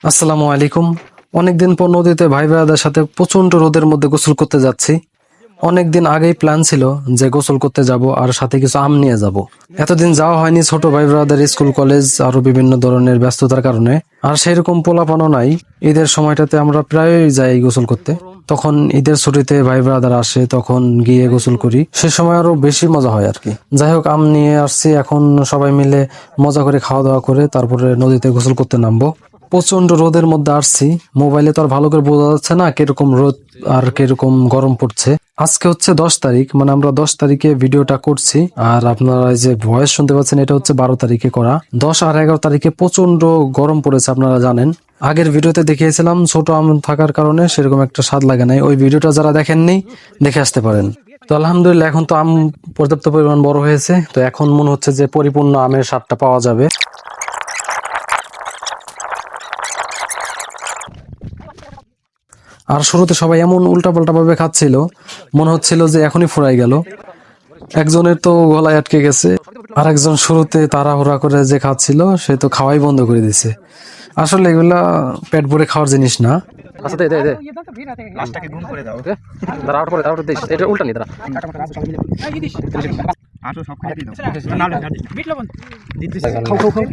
আসসালামু আলাইকুম। অনেকদিন পর নদীতে ভাই ব্রাদার সাথে প্রচন্ড রোদের মধ্যে গোসল করতে যাচ্ছি। অনেকদিন আগেই প্ল্যান ছিল যে গোসল করতে যাব আর সাথে কিছু আম নিয়ে যাব। এতদিন যাওয়া হয়নি ছোট ভাই ব্রাদার স্কুল কলেজ আরো বিভিন্ন ধরনের ব্যস্ততার কারণে, আর সেরকম পোলাপানও নাই। ঈদের সময়টাতে আমরা প্রায়ই যাই গোসল করতে। তখন ঈদের ছুটিতে ভাই ব্রাদার আসে, তখন গিয়ে গোসল করি। সে সময় আরো বেশি মজা হয় আর কি। যাই হোক, আম নিয়ে আসছি, এখন সবাই মিলে মজা করে খাওয়া দাওয়া করে তারপরে নদীতে গোসল করতে নামবো। প্রচন্ড রোদের মধ্যে আসছি, মোবাইলে তো আর ভালো করে বোঝা যাচ্ছে না কিরকম রোদ আর কিরকম গরম পড়ছে। আজকে হচ্ছে 10 তারিখ, মানে আমরা 10 তারিখে ভিডিওটা করছি, আর আপনারা যে ভয়েস শুনতে পাচ্ছেন এটা হচ্ছে 12 তারিখে করা। 10 আর 11 তারিখে প্রচন্ড গরম পড়েছে, আপনারা জানেন। আগের ভিডিওতে দেখিয়েছিলাম ছোট আম থাকার কারণে সেরকম একটা স্বাদ লাগে নাই। ওই ভিডিওটা যারা দেখেননি দেখে আসতে পারেন। তো আলহামদুলিল্লাহ এখন তো আম পর্যাপ্ত পরিমাণ বড় হয়েছে, তো এখন মনে হচ্ছে যে পরিপূর্ণ আমের স্বাদটা পাওয়া যাবে। আর শুরুতে সবাই এমন উল্টাপাল্টা ভাবে খাচ্ছিল, মনে হচ্ছিল যে এখনই ফুরাই গেল। একজনের তো গলায় আটকে গেছে, আর একজন শুরুতে তাড়াহুড়া করে যে খাচ্ছিল সে তো খাওয়াই বন্ধ করে দিছে। আসলে এগুলা পেট ভরে খাওয়ার জিনিস না। আচ্ছা দে দে দে লাস্টটাকে গুণ করে দাও। ওকে দাঁড়া আউট করে দাও, দিস এটা উল্টা নি দাঁড়া। আটো সব খাই দিও না না বিট লবণ দিতেছ খাও খাও খাও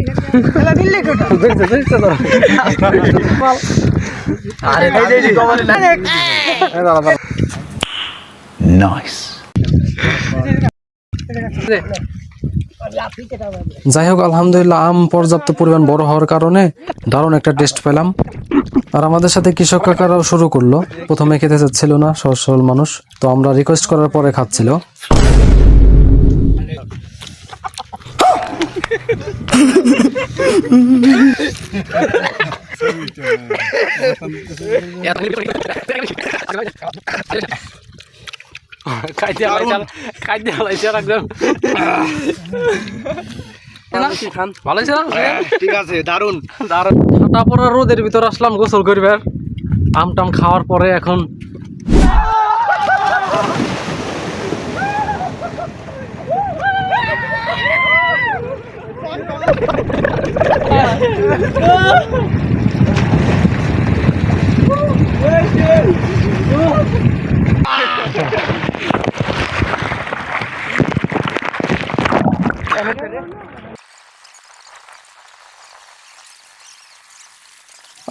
খেলা দিলে কোটা দেখতে দাও। আরে ভাই দে কমালে না এ দাঁড়া দাঁড়া। নাইস। যাই হোক, আলহামদুলিল্লাহ আম পর্যাপ্ত পরিমাণ বড় হওয়ার কারণে দারুণ একটা টেস্ট পেলাম। আর আমাদের সাথে কৃষক কাকারাও শুরু করলো। প্রথমে খেতে চাচ্ছিল না, সহজ সরল মানুষ, তো আমরা রিকোয়েস্ট করার পরে খাচ্ছিল। তারপরে রোদের ভিতর আসলাম গোসল করবার, আম টাম খাওয়ার পরে এখন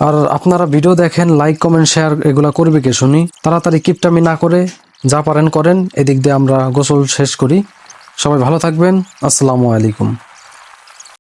আর আপনারা ভিডিও দেখেন, লাইক কমেন্ট শেয়ার এগুলা করবে কে শুনি। তাড়াতাড়ি কিপটামি না করে যা পারেন করেন, এদিক দিয়ে আমরা গোসল শেষ করি। সবাই ভালো থাকবেন। আসসালামু আলাইকুম।